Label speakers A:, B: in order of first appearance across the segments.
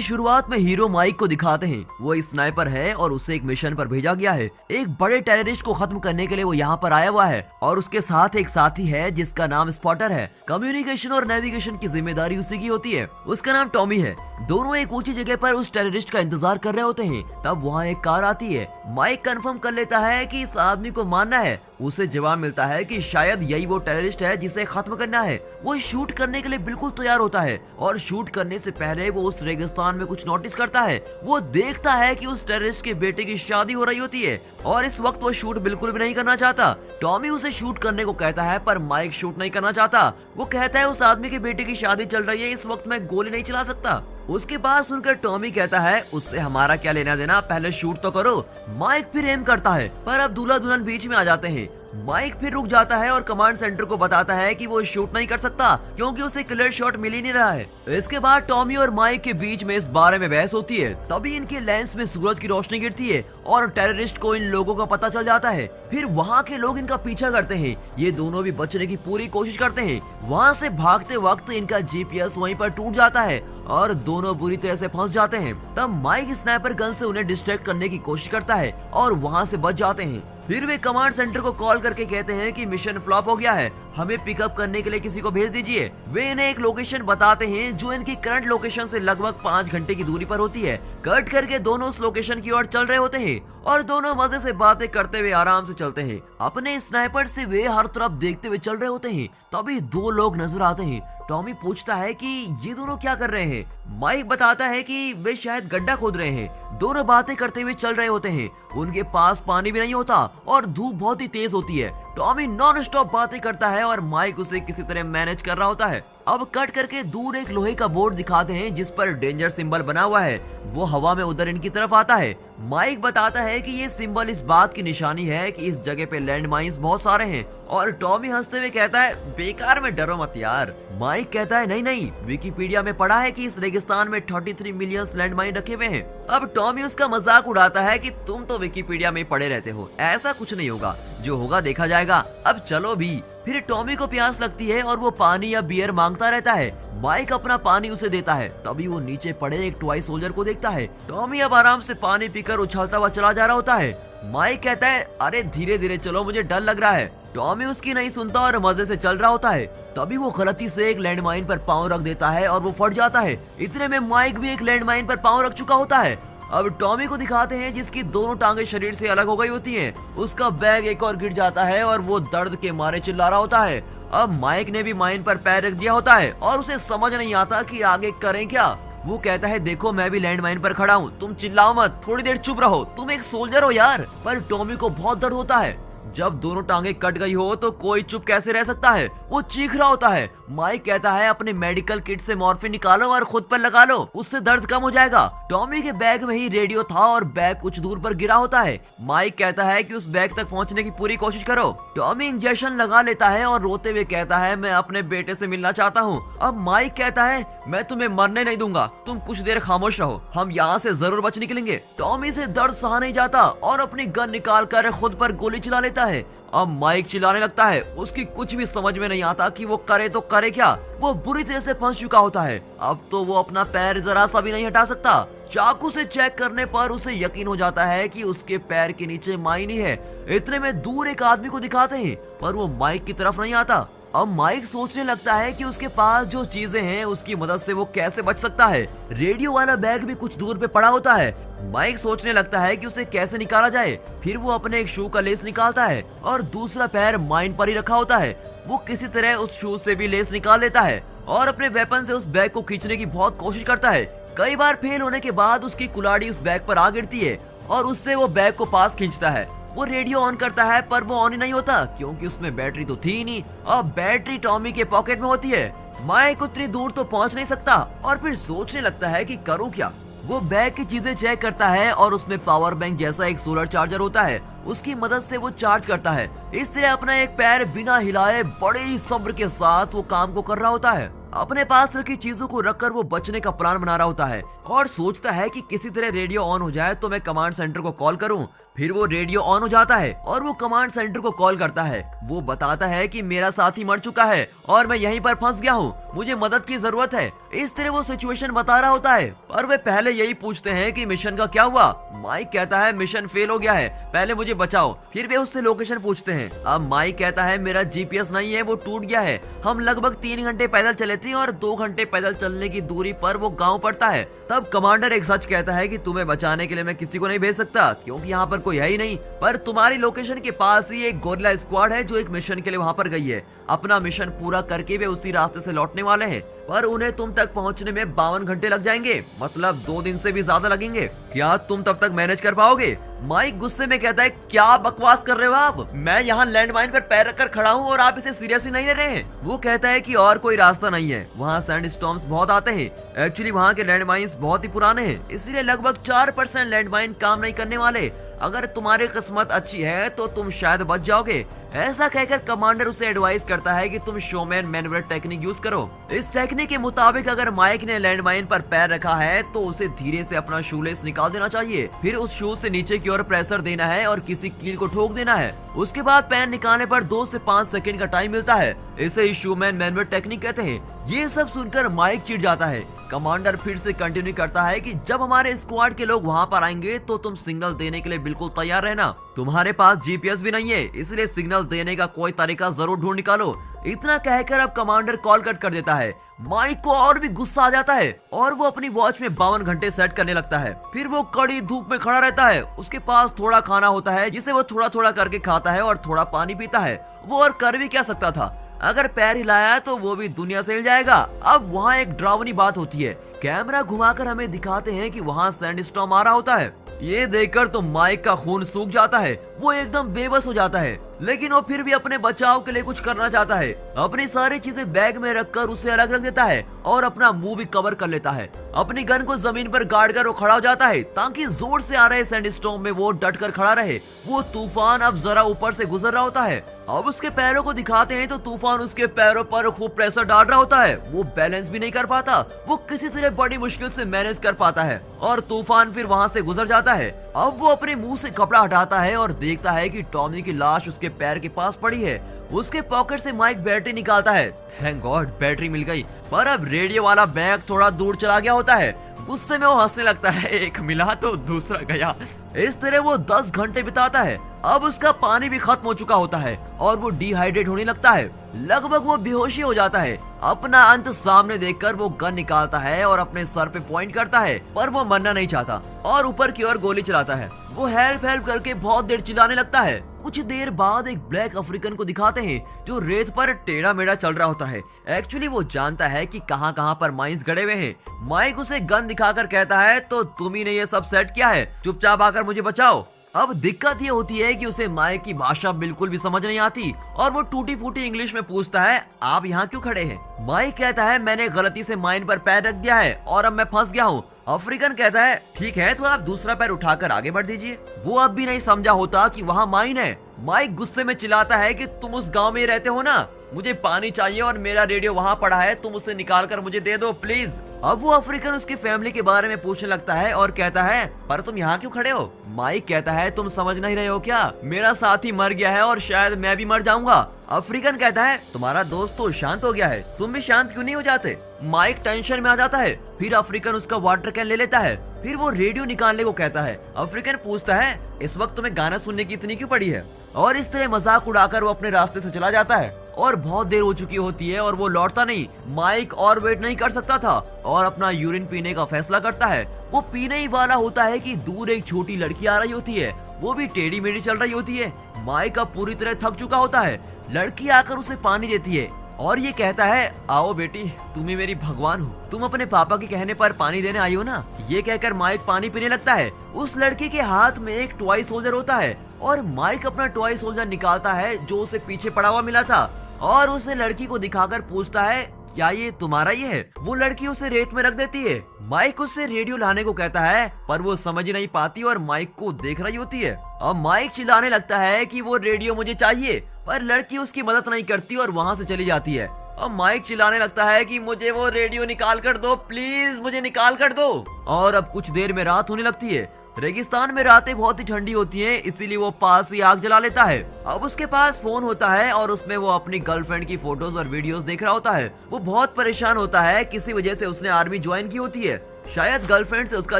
A: की शुरुआत में हीरो माइक को दिखाते हैं। वो एक स्नाइपर है और उसे एक मिशन पर भेजा गया है। एक बड़े टेररिस्ट को खत्म करने के लिए वो यहाँ पर आया हुआ है और उसके साथ एक साथी है जिसका नाम स्पॉटर है। कम्युनिकेशन और नेविगेशन की जिम्मेदारी उसी की होती है। उसका नाम टॉमी है। दोनों एक ऊंची जगह पर उस टेररिस्ट का इंतजार कर रहे होते हैं। तब वहाँ एक कार आती है। माइक कंफर्म कर लेता है कि इस आदमी को मारना है। उसे जवाब मिलता है कि शायद यही वो टेररिस्ट है जिसे खत्म करना है। वो शूट करने के लिए बिल्कुल तैयार होता है और शूट करने से पहले वो उस रेगिस्तान में कुछ नोटिस करता है। वो देखता है कि उस टेररिस्ट के बेटे की शादी हो रही होती है और इस वक्त वो शूट बिल्कुल भी नहीं करना चाहता। टॉमी उसे शूट करने को कहता है पर माइक शूट नहीं करना चाहता। वो कहता है उस आदमी के बेटे की शादी चल रही है, इस वक्त मैं गोली नहीं चला सकता। उसके बाद सुनकर टॉमी कहता है उससे हमारा क्या लेना देना, पहले शूट तो करो। माइक फिर एम करता है पर अब दूल्हा दुल्हन बीच में आ जाते हैं। माइक फिर रुक जाता है और कमांड सेंटर को बताता है कि वो शूट नहीं कर सकता क्योंकि उसे क्लियर शॉट मिल ही नहीं रहा है। इसके बाद टॉमी और माइक के बीच में इस बारे में बहस होती है। तभी इनके लेंस में सूरज की रोशनी गिरती है और टेररिस्ट को इन लोगों का पता चल जाता है। फिर वहाँ के लोग इनका पीछा करते हैं। ये दोनों भी बचने की पूरी कोशिश करते हैं। वहाँ से भागते वक्त इनका जीपीएस वहीं पर टूट जाता है और दोनों बुरी तरह से फंस जाते हैं। तब माइक स्नाइपर गन से उन्हें डिस्ट्रैक्ट करने की कोशिश करता है और वहाँ से बच जाते हैं। फिर वे कमांड सेंटर को कॉल करके कहते हैं कि मिशन फ्लॉप हो गया है, हमें पिकअप करने के लिए किसी को भेज दीजिए। वे इन्हें एक लोकेशन बताते हैं जो इनकी करंट लोकेशन से लगभग 5 घंटे की दूरी पर होती है। कट करके दोनों उस लोकेशन की ओर चल रहे होते हैं और दोनों मजे से बातें करते हुए आराम से चलते हैं। अपने स्नाइपर से वे हर तरफ देखते हुए चल रहे होते हैं। तभी 2 लोग नजर आते हैं। टॉमी पूछता है कि ये दोनों क्या कर रहे हैं। माइक बताता है कि वे शायद गड्ढा खोद रहे हैं। दोनों बातें करते हुए चल रहे होते हैं। उनके पास पानी भी नहीं होता और धूप बहुत ही तेज होती है। टॉमी नॉन स्टॉप बातें करता है और माइक उसे किसी तरह मैनेज कर रहा होता है। अब कट करके दूर एक लोहे का बोर्ड दिखाते हैं जिस पर डेंजर सिंबल बना हुआ है। वो हवा में उधर इनकी तरफ आता है। माइक बताता है कि ये सिंबल इस बात की निशानी है कि इस जगह पे लैंड माइन्स बहुत सारे हैं और टॉमी हंसते हुए कहता है बेकार में डरो मत यार। माइक कहता है नहीं नहीं, विकिपीडिया में पढ़ा है कि इस रेगिस्तान में 33 मिलियन लैंड माइन रखे हुए हैं। अब टॉमी उसका मजाक उड़ाता है कि तुम तो विकिपीडिया में पढ़े रहते हो, ऐसा कुछ नहीं होगा, जो होगा देखा जाएगा, अब चलो भी। फिर टॉमी को प्यास लगती है और वो पानी या बियर मांगता रहता है। माइक अपना पानी उसे देता है। तभी वो नीचे पड़े एक टॉय सोल्जर को देखता है। टॉमी अब आराम से पानी पीकर उछलता हुआ चला जा रहा होता है। माइक कहता है अरे धीरे धीरे चलो, मुझे डर लग रहा है। टॉमी उसकी नहीं सुनता और मजे से चल रहा होता है। तभी वो गलती से एक लैंडमाइन पर पांव रख देता है और वो फट जाता है। इतने में माइक भी एक लैंडमाइन पर पांव रख चुका होता है। अब टॉमी को दिखाते हैं जिसकी दोनों टांगे शरीर से अलग हो गई होती हैं। उसका बैग एक और गिर जाता है और वो दर्द के मारे चिल्ला रहा होता है। अब माइक ने भी माइन पर पैर रख दिया होता है और उसे समझ नहीं आता कि आगे करें क्या। वो कहता है देखो मैं भी लैंड माइन पर खड़ा हूँ, तुम चिल्लाओ मत, थोड़ी देर चुप रहो, तुम एक सोल्जर हो यार। पर टॉमी को बहुत दर्द होता है। जब दोनों टांगे कट गई हो तो कोई चुप कैसे रह सकता है। वो चीख रहा होता है। माइक कहता है अपने मेडिकल किट से मॉर्फिन निकालो और खुद पर लगा लो, उससे दर्द कम हो जाएगा। टॉमी के बैग में ही रेडियो था और बैग कुछ दूर पर गिरा होता है। माइक कहता है कि उस बैग तक पहुंचने की पूरी कोशिश करो। टॉमी इंजेक्शन लगा लेता है और रोते हुए कहता है मैं अपने बेटे से मिलना चाहता हूँ। अब माइक कहता है मैं तुम्हें मरने नहीं दूंगा, तुम कुछ देर खामोश रहो, हम यहाँ से जरूर बच निकलेंगे। टॉमी से दर्द सहा नहीं जाता और अपनी गन निकाल कर खुद पर गोली चला लेता है। अब माइक चिल्लाने लगता है। उसकी कुछ भी समझ में नहीं आता कि वो करे तो करे क्या। वो बुरी तरह से फंस चुका होता है। अब तो वो अपना पैर जरा सा भी नहीं हटा सकता। चाकू से चेक करने पर उसे यकीन हो जाता है कि उसके पैर के नीचे माइन ही है। इतने में दूर एक आदमी को दिखाते हैं पर वो माइक की तरफ नहीं आता। अब माइक सोचने लगता है कि उसके पास जो चीजें हैं उसकी मदद से वो कैसे बच सकता है। रेडियो वाला बैग भी कुछ दूर पे पड़ा होता है। माइक सोचने लगता है कि उसे कैसे निकाला जाए। फिर वो अपने एक शू का लेस निकालता है और दूसरा पैर माइन पर ही रखा होता है। वो किसी तरह उस शू से भी लेस निकाल लेता है और अपने वेपन से उस बैग को खींचने की बहुत कोशिश करता है। कई बार फेल होने के बाद उसकी कुल्हाड़ी उस बैग पर आ गिरती है और उससे वो बैग को पास खींचता है। वो रेडियो ऑन करता है पर वो ऑन ही नहीं होता क्योंकि उसमें बैटरी तो थी ही नहीं। अब बैटरी टॉमी के पॉकेट में होती है। माइक उतनी दूर तो पहुंच नहीं सकता और फिर सोचने लगता है कि करूं क्या। वो बैग की चीजें चेक करता है और उसमें पावर बैंक जैसा एक सोलर चार्जर होता है। उसकी मदद से वो चार्ज करता है। इस तरह अपना एक पैर बिना हिलाए बड़े ही सब्र के साथ वो काम को कर रहा होता है। अपने पास रखी चीजों को रखकर वो बचने का प्लान बना रहा होता है और सोचता है कि किसी तरह रेडियो ऑन हो जाए तो मैं कमांड सेंटर को कॉल करूं। फिर वो रेडियो ऑन हो जाता है और वो कमांड सेंटर को कॉल करता है। वो बताता है कि मेरा साथी मर चुका है और मैं यहीं पर फंस गया हूँ, मुझे मदद की जरूरत है। इस तरह वो सिचुएशन बता रहा होता है, पर वे पहले यही पूछते हैं कि मिशन का क्या हुआ। माइक कहता है मिशन फेल हो गया है, पहले मुझे बचाओ। फिर वे उससे लोकेशन पूछते हैं। अब माइक कहता है मेरा जीपीएस नहीं है, वो टूट गया है। हम लगभग 3 घंटे पैदल चले थे और 2 घंटे पैदल चलने की दूरी पर वो गाँव पड़ता है। तब कमांडर एक सच कहता है कि तुम्हें बचाने के लिए मैं किसी को नहीं भेज सकता क्योंकि यहाँ पर कोई है ही नहीं, पर तुम्हारी लोकेशन के पास ही एक गोरिल्ला स्क्वाड है जो एक मिशन के लिए वहाँ पर गई है। अपना मिशन पूरा करके वे उसी रास्ते से लौटने वाले हैं, पर उन्हें तुम तक पहुँचने में 52 घंटे लग जाएंगे, मतलब 2 दिन से भी ज्यादा लगेंगे। क्या तुम तब तक मैनेज कर पाओगे? माइक गुस्से में कहता है क्या बकवास कर रहे हो आप? मैं यहाँ लैंडमाइन पर पैर रखकर खड़ा हूँ और आप इसे सीरियसली नहीं ले रहे हैं। वो कहता है कि और कोई रास्ता नहीं है, वहाँ सैंड स्टॉर्म्स बहुत आते हैं। एक्चुअली वहाँ के लैंडमाइंस बहुत ही पुराने हैं, इसलिए लगभग 4% लैंडमाइन काम नहीं करने वाले। अगर तुम्हारी किस्मत अच्छी है तो तुम शायद बच जाओगे। ऐसा कहकर कमांडर उसे एडवाइस करता है कि तुम शोमैन मैन्युअल टेक्निक यूज करो। इस टेक्निक के मुताबिक अगर माइक ने लैंडमाइन पर पैर रखा है तो उसे धीरे से अपना शूलेस निकाल देना चाहिए, फिर उस शूज से नीचे की ओर प्रेशर देना है और किसी कील को ठोक देना है। उसके बाद पैन निकालने पर 2 से 5 सेकंड का टाइम मिलता है। इसे ही शोमैन मैन्युअल टेक्निक कहते हैं। ये सब सुनकर माइक चिढ़ जाता है। कमांडर फिर से कंटिन्यू करता है कि जब हमारे स्क्वाड के लोग वहाँ पर आएंगे तो तुम सिग्नल देने के लिए बिल्कुल तैयार रहना। तुम्हारे पास जीपीएस भी नहीं है, इसलिए सिग्नल देने का कोई तरीका जरूर ढूंढ निकालो। इतना कहकर अब कमांडर कॉल कट कर देता है। माइक को और भी गुस्सा आ जाता है और वो अपनी वॉच में 52 घंटे सेट करने लगता है। फिर वो कड़ी धूप में खड़ा रहता है। उसके पास थोड़ा खाना होता है जिसे वो थोड़ा थोड़ा करके खाता है और थोड़ा पानी पीता है। वो और कर भी क्या सकता था, अगर पैर हिलाया तो वो भी दुनिया से हिल जाएगा। अब वहाँ एक डरावनी बात होती है। कैमरा घुमाकर हमें दिखाते हैं कि वहाँ सैंडस्टॉर्म आ रहा होता है। ये देखकर तो माइक का खून सूख जाता है, वो एकदम बेबस हो जाता है, लेकिन वो फिर भी अपने बचाव के लिए कुछ करना चाहता है। अपनी सारी चीजें बैग में रखकर उसे अलग रख देता है और अपना मुंह भी कवर कर लेता है। अपनी गन को जमीन पर गाड़ कर वो खड़ा हो जाता है ताकि जोर से आ रहे सैंडस्टॉर्म में वो डट कर खड़ा रहे। वो तूफान अब जरा ऊपर से गुजर रहा होता है। अब उसके पैरों को दिखाते हैं तो तूफान उसके पैरों पर खूब प्रेशर डाल रहा होता है। वो बैलेंस भी नहीं कर पाता, वो किसी तरह बड़ी मुश्किल से मैनेज कर पाता है और तूफान फिर वहाँ से गुजर जाता है। अब वो अपने मुंह से कपड़ा हटाता है और देखता है कि टॉमी की लाश उसके पैर के पास पड़ी है। उसके पॉकेट से माइक बैटरी निकालता है। थैंक गॉड बैटरी मिल गई, पर अब रेडियो वाला बैग थोड़ा दूर चला गया होता है। गुस्से में वो हंसने लगता है, एक मिला तो दूसरा गया। इस तरह वो 10 घंटे बिताता है। अब उसका पानी भी खत्म हो चुका होता है और वो डिहाइड्रेट होने लगता है। लगभग वो बेहोशी हो जाता है। अपना अंत सामने देखकर वो गन निकालता है और अपने सर पे पॉइंट करता है, पर वो मरना नहीं चाहता और ऊपर की ओर गोली चलाता है। वो हेल्प हेल्प करके बहुत देर चिल्लाने लगता है। कुछ देर बाद एक ब्लैक अफ्रीकन को दिखाते हैं जो रेत पर टेढ़ा मेढ़ा चल रहा होता है। एक्चुअली वो जानता है कि कहां कहां पर माइंस गड़े हुए हैं। माइक उसे गन दिखाकर कहता है तो तुम ही ने ये सब सेट किया है, चुपचाप आकर मुझे बचाओ। अब दिक्कत ये होती है कि उसे माइक की भाषा बिल्कुल भी समझ नहीं आती और वो टूटी फूटी इंग्लिश में पूछता है आप यहाँ क्यों खड़े हैं? माइक कहता है मैंने गलती से माइन पर पैर रख दिया है और अब मैं फंस गया हूँ। अफ्रीकन कहता है ठीक है तो आप दूसरा पैर उठाकर आगे बढ़ दीजिए। वो अब भी नहीं समझा होता कि वहाँ माइन है। माइक गुस्से में चिल्लाता है कि तुम उस गांव में रहते हो ना, मुझे पानी चाहिए और मेरा रेडियो वहाँ पड़ा है, तुम उसे निकाल कर मुझे दे दो प्लीज। अब वो अफ्रीकन उसकी फैमिली के बारे में पूछने लगता है और कहता है पर तुम यहाँ क्यों खड़े हो? माइक कहता है तुम समझ नहीं रहे हो क्या, मेरा साथी मर गया है और शायद मैं भी मर जाऊंगा। अफ्रीकन कहता है तुम्हारा दोस्त तो शांत हो गया है, तुम भी शांत क्यों नहीं हो जाते? माइक टेंशन में आ जाता है। फिर अफ्रीकन उसका वाटर कैन ले लेता है। फिर वो रेडियो निकालने को कहता है। अफ्रीकन पूछता है इस वक्त तुम्हें गाना सुनने की इतनी क्यों पड़ी है? और इस तरह मजाक उड़ाकर वो अपने रास्ते से चला जाता है और बहुत देर हो चुकी होती है और वो लौटता नहीं। माइक और वेट नहीं कर सकता था और अपना यूरिन पीने का फैसला करता है। वो पीने ही वाला होता है कि दूर एक छोटी लड़की आ रही होती है, वो भी टेढ़ी मेढ़ी चल रही होती है। माइक अब पूरी तरह थक चुका होता है। लड़की आकर उसे पानी देती है और ये कहता है आओ बेटी, तुम ही मेरी भगवान हो, तुम अपने पापा के कहने पर पानी देने आई हो ना। ये कहकर माइक पानी पीने लगता है। उस लड़की के हाथ में एक टॉय सोल्जर होता है और माइक अपना टॉय सोल्जर निकालता है जो उसे पीछे पड़ा हुआ मिला था और उसे लड़की को दिखाकर पूछता है क्या ये तुम्हारा ही है? वो लड़की उसे रेत में रख देती है। माइक उससे रेडियो लाने को कहता है पर वो समझ नहीं पाती और माइक को देख रही होती है। अब माइक चिल्लाने लगता है कि वो रेडियो मुझे चाहिए, पर लड़की उसकी मदद नहीं करती और वहाँ से चली जाती है। और माइक चिल्लाने लगता है कि मुझे वो रेडियो निकाल कर दो, प्लीज मुझे निकाल कर दो। और अब कुछ देर में रात होने लगती है। रेगिस्तान में रातें बहुत ही ठंडी होती हैं, इसीलिए वो पास ही आग जला लेता है। अब उसके पास फोन होता है और उसमें वो अपनी गर्लफ्रेंड की फोटोज और वीडियोस देख रहा होता है। वो बहुत परेशान होता है, किसी वजह से उसने आर्मी ज्वाइन की होती है। शायद गर्लफ्रेंड से उसका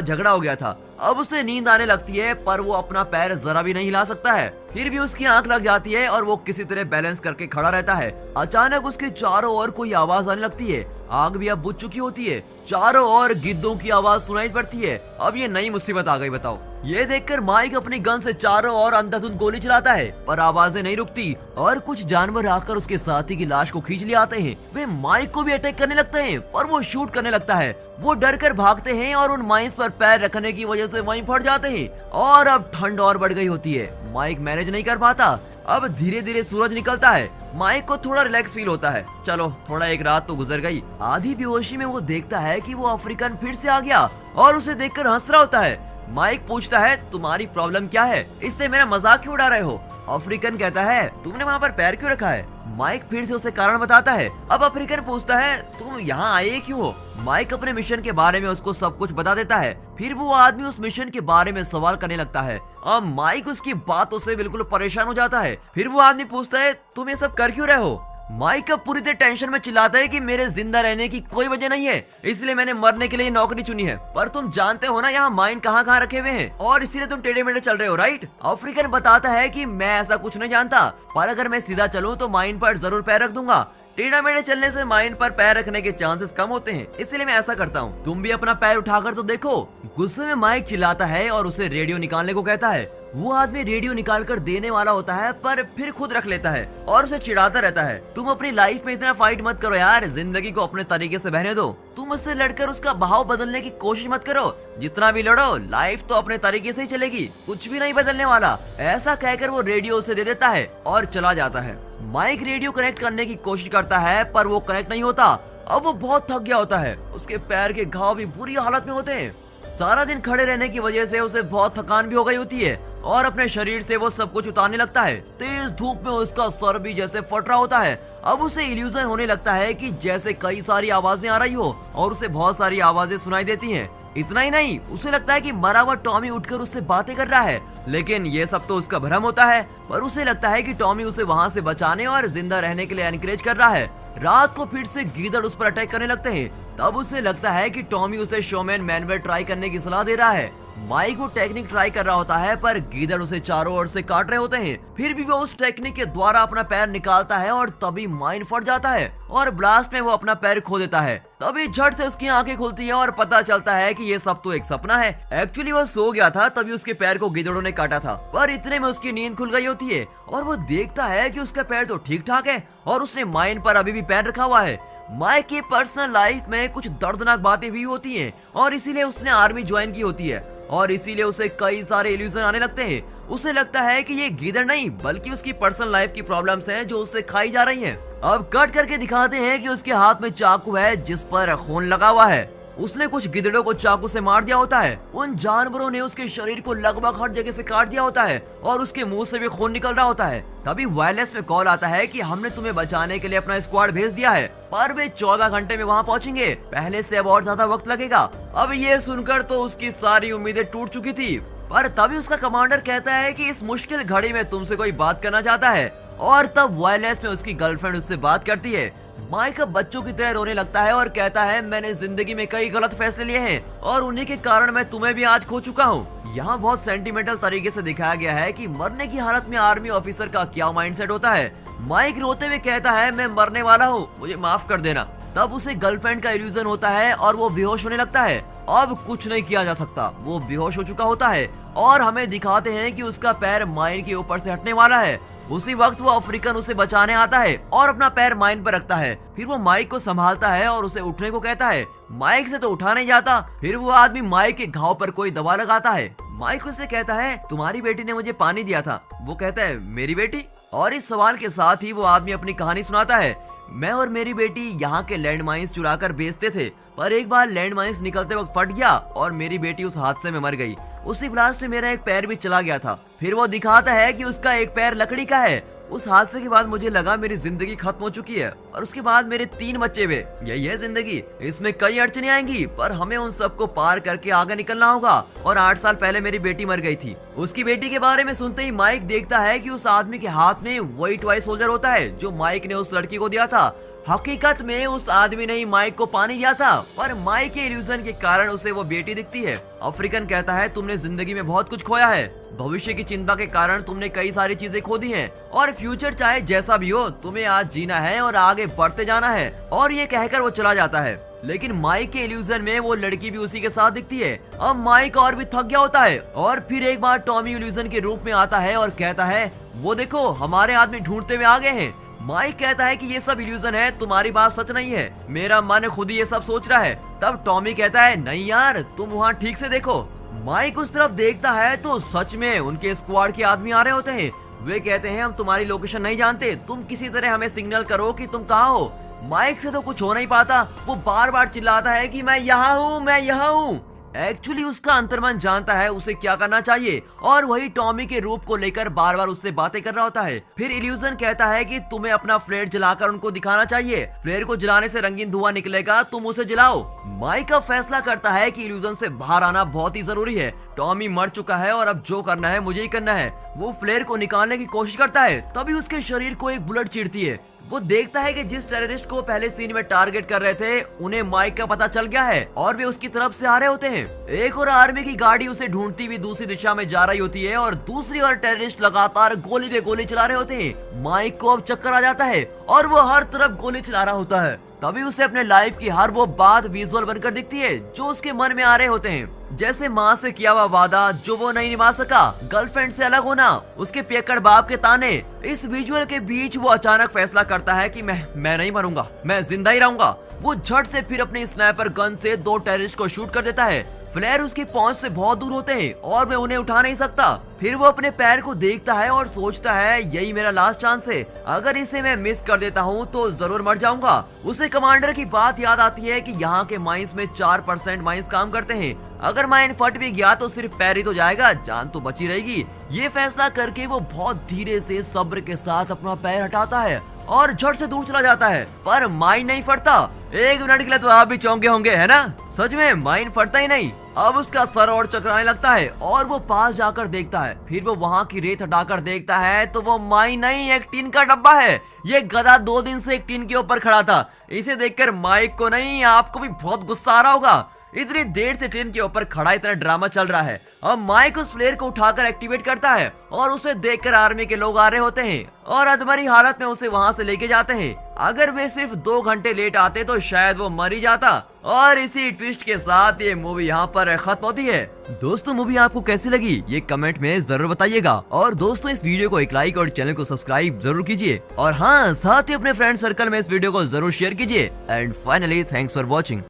A: झगड़ा हो गया था। अब उसे नींद आने लगती है, पर वो अपना पैर जरा भी नहीं हिला सकता है। फिर भी उसकी आंख लग जाती है और वो किसी तरह बैलेंस करके खड़ा रहता है। अचानक उसके चारों ओर कोई आवाज आने लगती है। आग भी अब बुझ चुकी होती है। चारों ओर गिद्धों की आवाज सुनाई पड़ती है। अब ये नई मुसीबत आ गई, बताओ। ये देखकर माइक अपनी गन से चारों ओर अंधाधुंध गोली चलाता है, पर आवाजें नहीं रुकती और कुछ जानवर आकर उसके साथी की लाश को खींच ले आते हैं। वे माइक को भी अटैक करने लगते हैं, पर वो शूट करने लगता है। वो डर कर भागते हैं और उन माइंस पर पैर रखने की वजह से वहीं फट जाते हैं। और अब ठंड और बढ़ गई होती है। माइक मैनेज नहीं कर पाता। अब धीरे धीरे सूरज निकलता है। माइक को थोड़ा रिलैक्स फील होता है। चलो थोड़ा एक रात तो गुजर गई। आधी बेहोशी में वो देखता है कि वो अफ्रीकन फिर से आ गया और उसे देखकर हंस रहा होता है। माइक पूछता है, तुम्हारी प्रॉब्लम क्या है? इससे मेरा मजाक क्यों उड़ा रहे हो? अफ्रीकन कहता है, तुमने वहाँ पर पैर क्यों रखा है? माइक फिर से उसे कारण बताता है। अब अफ्रीकन पूछता है, तुम यहाँ आए क्यों हो? माइक अपने मिशन के बारे में उसको सब कुछ बता देता है। फिर वो आदमी उस मिशन के बारे में सवाल करने लगता है। अब माइक उसकी बातों से बिल्कुल परेशान हो जाता है। फिर वो आदमी पूछता है, तुम ये सब कर क्यों रहे हो? माइक अब पूरी तरह टेंशन में चिल्लाता है कि मेरे जिंदा रहने की कोई वजह नहीं है, इसलिए मैंने मरने के लिए नौकरी चुनी है। पर तुम जानते हो ना यहाँ माइन कहाँ कहाँ रखे हुए हैं, और इसीलिए तुम टेढ़े मेढ़े चल रहे हो, राइट? अफ्रीकन बताता है कि मैं ऐसा कुछ नहीं जानता, पर अगर मैं सीधा चलूँ तो माइन पर जरूर पैर रख दूंगा। टेढ़ा मेढ़े चलने से माइन पर पैर रखने के चांसेस कम होते हैं, इसलिए मैं ऐसा करता हूँ। तुम भी अपना पैर उठाकर तो देखो। गुस्से में माइक चिल्लाता है और उसे रेडियो निकालने को कहता है। वो आदमी रेडियो निकाल कर देने वाला होता है, पर फिर खुद रख लेता है और उसे चिढ़ाता रहता है। तुम अपनी लाइफ में इतना फाइट मत करो यार, जिंदगी को अपने तरीके से बहने दो। तुम उससे लड़कर उसका भाव बदलने की कोशिश मत करो। जितना भी लड़ो, लाइफ तो अपने तरीके से ही चलेगी, कुछ भी नहीं बदलने वाला। ऐसा कहकर वो रेडियो उसे दे देता है और चला जाता है। माइक रेडियो कनेक्ट करने की कोशिश करता है, पर वो कनेक्ट नहीं होता। अब वो बहुत थक गया होता है। उसके पैर के घाव भी बुरी हालत में होते हैं। सारा दिन खड़े रहने की वजह से उसे बहुत थकान भी हो गई होती है और अपने शरीर से वो सब कुछ उतारने लगता है। तेज धूप में उसका सर भी जैसे फट रहा होता है। अब उसे इल्यूजन होने लगता है कि जैसे कई सारी आवाजें आ रही हो और उसे बहुत सारी आवाजें सुनाई देती हैं। इतना ही नहीं, उसे लगता है कि मरा हुआ टॉमी उठकर उससे बातें कर रहा है, लेकिन ये सब तो उसका भ्रम होता है। पर उसे लगता है कि टॉमी उसे वहाँ से बचाने और जिंदा रहने के लिए एनकरेज कर रहा है। रात को फिर से गीदड़ उस पर अटैक करने लगते हैं। तब उसे लगता है कि टॉमी उसे शोमैन मैनवेल ट्राई करने की सलाह दे रहा है। माइक वो टेक्निक ट्राई कर रहा होता है, पर गीदड़ उसे चारों ओर से काट रहे होते हैं। फिर भी वो उस टेक्निक के द्वारा अपना पैर निकालता है और तभी माइन फट जाता है और ब्लास्ट में वो अपना पैर खो देता है। तभी झट से उसकी आंखें खुलती हैं और पता चलता है कि ये सब तो एक सपना है। एक्चुअली वो सो गया था, तभी उसके पैर को गिदड़ों ने काटा था। पर इतने में उसकी नींद खुल गई होती है और वो देखता है कि उसका पैर तो ठीक ठाक है और उसने माइन पर अभी भी पैर रखा हुआ है। माइक की पर्सनल लाइफ में कुछ दर्दनाक बातें भी होती हैं और इसीलिए उसने आर्मी ज्वाइन की होती है और इसीलिए उसे कई सारे इल्यूजन आने लगते हैं। उसे लगता है कि ये गीदड़ नहीं बल्कि उसकी पर्सनल लाइफ की प्रॉब्लम्स हैं जो उससे खाई जा रही हैं। अब कट करके दिखाते हैं कि उसके हाथ में चाकू है जिस पर खून लगा हुआ है। उसने कुछ गिदड़ों को चाकू से मार दिया होता है। उन जानवरों ने उसके शरीर को लगभग हर जगह से काट दिया होता है और उसके मुंह से भी खून निकल रहा होता है। तभी वायरलेस में कॉल आता है कि हमने तुम्हें बचाने के लिए अपना स्क्वाड भेज दिया है, पर वे 14 घंटे में वहां पहुंचेंगे। पहले से अब और ज्यादा वक्त लगेगा। अब ये सुनकर तो उसकी सारी उम्मीदें टूट चुकी थी, पर तभी उसका कमांडर कहता है कि इस मुश्किल घड़ी में तुमसे कोई बात करना चाहता है। और तब वायरलेस में उसकी गर्लफ्रेंड उससे बात करती है। माइक अब बच्चों की तरह रोने लगता है और कहता है, मैंने जिंदगी में कई गलत फैसले लिए हैं और उन्हीं के कारण मैं तुम्हें भी आज खो चुका हूँ। यहाँ बहुत सेंटिमेंटल तरीके से दिखाया गया है कि मरने की हालत में आर्मी ऑफिसर का क्या माइंडसेट होता है। माइक रोते हुए कहता है, मैं मरने वाला हूँ, मुझे माफ कर देना। तब उसे गर्लफ्रेंड का इल्यूजन होता है और वो बेहोश होने लगता है। अब कुछ नहीं किया जा सकता, वो बेहोश हो चुका होता है और हमें दिखाते हैं कि उसका पैर माइन के ऊपर से हटने वाला है। उसी वक्त वो अफ्रीकन उसे बचाने आता है और अपना पैर माइन पर रखता है। फिर वो माइक को संभालता है और उसे उठने को कहता है। माइक से तो उठा नहीं जाता। फिर वो आदमी माइक के घाव पर कोई दवा लगाता है। माइक उससे कहता है, तुम्हारी बेटी ने मुझे पानी दिया था। वो कहता है, मेरी बेटी? और इस सवाल के साथ ही वो आदमी अपनी कहानी सुनाता है। मैं और मेरी बेटी यहाँ के लैंड माइंस चुरा कर बेचते थे, पर एक बार लैंड माइंस निकलते वक्त फट गया और मेरी बेटी उस हादसे में मर गई। उसी ब्लास्ट में मेरा एक पैर भी चला गया था। फिर वो दिखाता है कि उसका एक पैर लकड़ी का है। उस हादसे के बाद मुझे लगा मेरी जिंदगी खत्म हो चुकी है और उसके बाद मेरे 3 बच्चे हुए। यही है जिंदगी, इसमें कई अड़चने आएंगी पर हमें उन सबको पार करके आगे निकलना होगा। और 8 साल पहले मेरी बेटी मर गई थी। उसकी बेटी के बारे में सुनते ही माइक देखता है कि उस आदमी के हाथ में वही टॉय सोल्जर होता है जो माइक ने उस लड़की को दिया था। हकीकत में उस आदमी ने ही माइक को पानी दिया था, पर माइक के इल्यूजन के कारण उसे वो बेटी दिखती है। अफ्रीकन कहता है तुमने जिंदगी में बहुत कुछ खोया है, भविष्य की चिंता के कारण तुमने कई सारी चीजें खो दी हैं और फ्यूचर चाहे जैसा भी हो तुम्हें आज जीना है और आगे बढ़ते जाना है। और ये कहकर वो चला जाता है। लेकिन माइक के इल्यूजन में वो लड़की भी उसी के साथ दिखती है। अब माइक और भी थक गया होता है और फिर एक बार टॉमी इल्यूजन के रूप में आता है और कहता है वो देखो हमारे आदमी ढूंढते हुए आ गए हैं। माइक कहता है कि ये सब इल्यूजन है, तुम्हारी बात सच नहीं है, मेरा मन खुद ही ये सब सोच रहा है। तब टॉमी कहता है नहीं यार तुम वहाँ ठीक से देखो। माइक उस तरफ देखता है तो सच में उनके स्क्वाड के आदमी आ रहे होते हैं। वे कहते हैं हम तुम्हारी लोकेशन नहीं जानते, तुम किसी तरह हमें सिग्नल करो कि तुम कहाँ हो। माइक से तो कुछ हो नहीं पाता, वो बार बार चिल्लाता है कि मैं यहाँ हूँ, मैं यहाँ हूँ। एक्चुअली उसका अंतर्मन जानता है उसे क्या करना चाहिए और वही टॉमी के रूप को लेकर बार बार उससे बातें कर रहा होता है। फिर इल्यूजन कहता है कि तुम्हें अपना फ्लेयर जलाकर उनको दिखाना चाहिए, फ्लेयर को जलाने से रंगीन धुआं निकलेगा, तुम उसे जलाओ। माइक अब फैसला करता है कि इल्यूजन से बाहर आना बहुत ही जरूरी है। टॉमी मर चुका है और अब जो करना है मुझे ही करना है। वो फ्लेयर को निकालने की कोशिश करता है, तभी उसके शरीर को एक बुलेट चीरती है। वो देखता है कि जिस टेररिस्ट को पहले सीन में टारगेट कर रहे थे उन्हें माइक का पता चल गया है और वे उसकी तरफ से आ रहे होते हैं। एक और आर्मी की गाड़ी उसे ढूंढती हुई दूसरी दिशा में जा रही होती है और दूसरी ओर टेररिस्ट लगातार गोली पे गोली चला रहे होते हैं। माइक को अब चक्कर आ जाता है और वो हर तरफ गोली चला रहा होता है। तभी उसे अपने लाइफ की हर वो बात विजुअल बनकर दिखती है जो उसके मन में आ रहे होते हैं, जैसे माँ से किया हुआ वादा जो वो नहीं निभा सका, गर्लफ्रेंड से अलग होना, उसके पियक्कड़ बाप के ताने। इस विजुअल के बीच वो अचानक फैसला करता है कि मैं नहीं मरूंगा, मैं जिंदा ही रहूंगा। वो झट से फिर अपनी स्नाइपर गन से 2 टेररिस्ट को शूट कर देता है। फ्लेयर उसकी पहुंच से बहुत दूर होते हैं और वे उन्हें उठा नहीं सकता। फिर वो अपने पैर को देखता है और सोचता है यही मेरा लास्ट चांस है, अगर इसे मैं मिस कर देता हूँ तो जरूर मर जाऊंगा। उसे कमांडर की बात याद आती है कि यहाँ के माइंस में 4% माइंस काम करते हैं, अगर माइन फट भी गया तो सिर्फ पैर ही तो जाएगा, जान तो बची रहेगी। ये फैसला करके वो बहुत धीरे से सब्र के साथ अपना पैर हटाता है और झट से दूर चला जाता है, पर माइन नहीं फटता। 1 मिनट के लिए तो आप भी चौंके होंगे, है ना? सच में माइन फटता ही नहीं। अब उसका सर और चकराने लगता है और वो पास जाकर देखता है। फिर वो वहाँ की रेत हटाकर देखता है तो वो माइन नहीं, एक टीन का डब्बा है। ये गधा 2 दिन से एक टीन के ऊपर खड़ा था। इसे देखकर माइक को नहीं, आपको भी बहुत गुस्सा आ रहा होगा, इतनी देर से ट्रेन के ऊपर खड़ा इतना ड्रामा चल रहा है। अब माइक उस फ्लेयर को उठाकर एक्टिवेट करता है और उसे देखकर आर्मी के लोग आ रहे होते हैं और अधमरी हालत में उसे वहां से लेके जाते हैं। अगर वे सिर्फ 2 घंटे लेट आते तो शायद वो मर ही जाता। और इसी ट्विस्ट के साथ ये मूवी यहाँ पर खत्म होती है। दोस्तों मूवी आपको कैसी लगी ये कमेंट में जरूर बताइएगा और दोस्तों इस वीडियो को एक लाइक और चैनल को सब्सक्राइब जरूर कीजिए और हाँ साथ ही अपने फ्रेंड सर्कल में इस वीडियो को जरूर शेयर कीजिए। And finally thanks for watching.